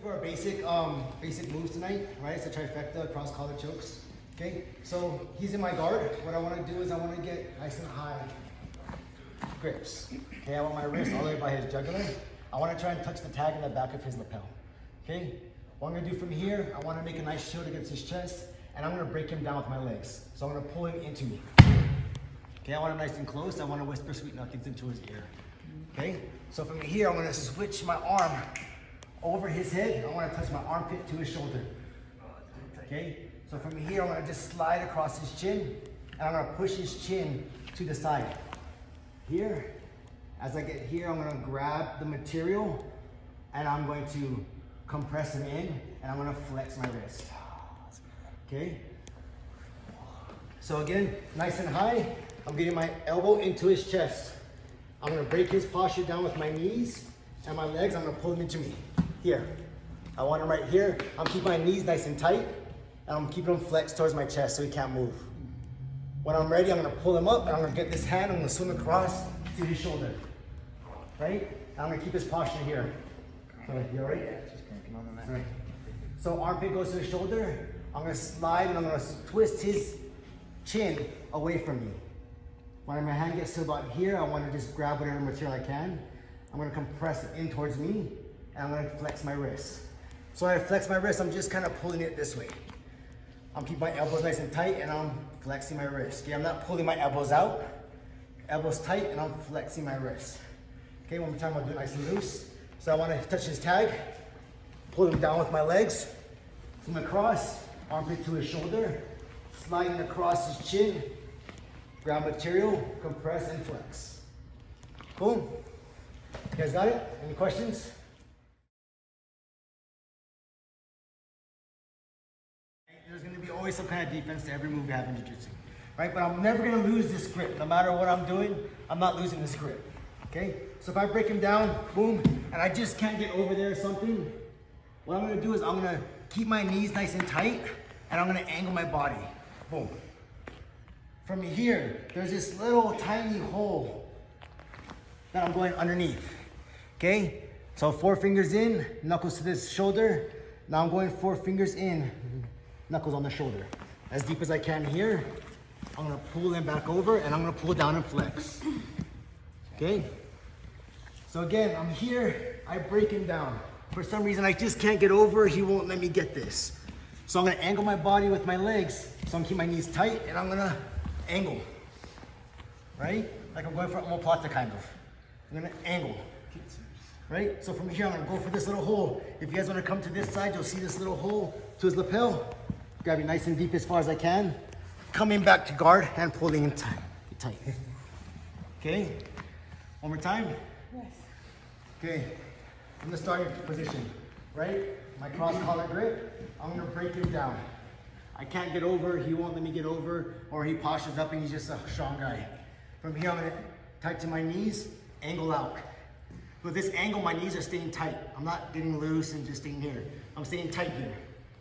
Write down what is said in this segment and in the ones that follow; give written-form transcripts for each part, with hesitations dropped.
for our basic moves tonight, right? It's a trifecta, cross collar chokes. Okay, so he's in my guard. What I want to do is I want to get nice and high grips. Okay, I want my wrist all the way by his jugular. I want to try and touch the tag in the back of his lapel. Okay, what I'm going to do from here, I want to make a nice shield against his chest, and I'm going to break him down with my legs. So I'm going to pull him into me. Okay, I want him nice and close. I want to whisper sweet nothings into his ear. Okay, so from here, I'm going to switch my arm over his head. I want to touch my armpit to his shoulder. Okay, so from here, I'm going to just slide across his chin, and I'm going to push his chin to the side. Here, as I get here, I'm going to grab the material, and I'm going to compress him in, and I'm going to flex my wrist. Okay, so again, nice and high. I'm getting my elbow into his chest. I'm going to break his posture down with my knees and my legs. I'm going to pull him into me. Here, I want him right here. I'm keeping my knees nice and tight, and I'm keeping him flexed towards my chest so he can't move. When I'm ready, I'm going to pull him up, and I'm going to get this hand. I'm going to swim across to his shoulder. Right? And I'm going to keep his posture here. You all right? Right. So armpit goes to his shoulder. I'm going to slide, and I'm going to twist his chin away from me. When my hand gets to about here, I want to just grab whatever material I can. I'm going to compress it in towards me, and I'm going to flex my wrist. So when I flex my wrist, I'm just kind of pulling it this way. I'm keeping my elbows nice and tight, and I'm flexing my wrist. Okay, I'm not pulling my elbows out. Elbows tight, and I'm flexing my wrist. Okay, one more time, I'll do it nice and loose. So I want to touch his tag, pull him down with my legs, swim across, armpit to his shoulder, sliding across his chin, grab material, compress, and flex. Cool? You guys got it? Any questions? There's going to be always some kind of defense to every move we have in jiu-jitsu, right? But I'm never going to lose this grip. No matter what I'm doing, I'm not losing this grip, okay? So if I break him down, boom, and I just can't get over there or something, what I'm going to do is I'm going to keep my knees nice and tight, and I'm going to angle my body. Boom. From here, there's this little tiny hole that I'm going underneath, okay? So 4 fingers in, knuckles to this shoulder. Now I'm going 4 fingers in, knuckles on the shoulder. As deep as I can here. I'm gonna pull him back over, and I'm gonna pull down and flex, okay? So again, I'm here, I break him down. For some reason, I just can't get over, he won't let me get this. So I'm gonna angle my body with my legs, so I'm keeping my knees tight, and I'm gonna angle, right? Like I'm going for omoplata kind of. I'm gonna angle, right? So from here, I'm gonna go for this little hole. If you guys wanna come to this side, you'll see this little hole to his lapel. Grab it nice and deep as far as I can. Coming back to guard and pulling in tight. Okay, one more time. Yes. Okay, from the starting position, right? My cross collar grip, I'm gonna break him down. I can't get over, he won't let me get over, or he postures up and he's just a strong guy. From here, I'm gonna tight to my knees, angle out. With this angle, my knees are staying tight. I'm not getting loose and just staying here. I'm staying tight here,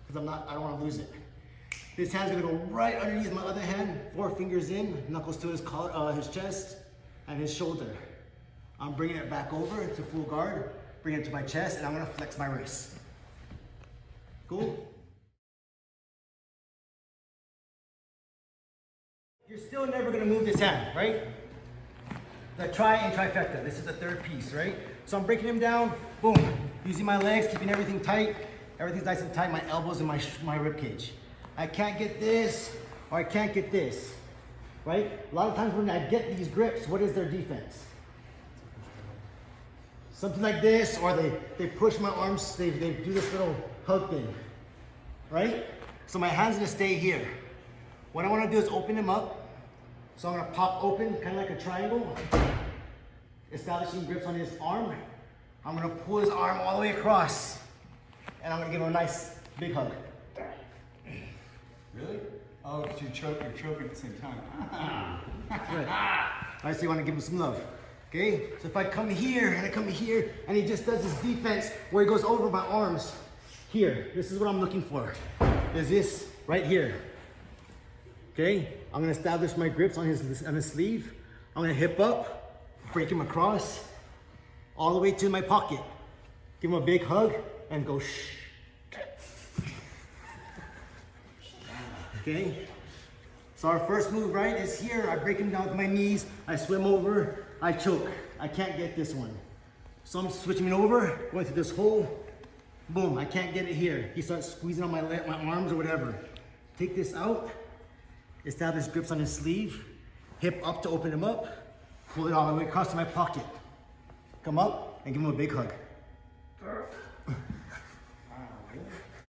because I don't wanna lose it. This hand's gonna go right underneath my other hand, 4 fingers in, knuckles to his chest and his shoulder. I'm bringing it back over to full guard, bring it to my chest, and I'm gonna flex my wrist. Cool? You're still never gonna move this hand, right? The tri and trifecta, this is the 3rd piece, right? So I'm breaking him down, boom, using my legs, keeping everything tight. Everything's nice and tight, my elbows and my rib cage. I can't get this, or I can't get this, right? A lot of times when I get these grips, what is their defense? Something like this, or they push my arms, they do this little hug thing, right? So my hand's gonna stay here. What I wanna do is open him up. So I'm gonna pop open, kind of like a triangle, establishing grips on his arm. I'm gonna pull his arm all the way across, and I'm gonna give him a nice big hug. Really? Oh, because you're choking at the same time. Right. All right, so you want to give him some love. Okay? So if I come here and I come here and he just does his defense where he goes over my arms here, this is what I'm looking for. Is this right here. Okay? I'm going to establish my grips on his sleeve. I'm going to hip up, break him across, all the way to my pocket. Give him a big hug, and go shh. Okay? So our first move, right, is here. I break him down with my knees. I swim over. I choke. I can't get this one. So I'm switching it over, going through this hole. Boom, I can't get it here. He starts squeezing on my arms or whatever. Take this out. Establish grips on his sleeve. Hip up to open him up. Pull it all the way across to my pocket. Come up and give him a big hug.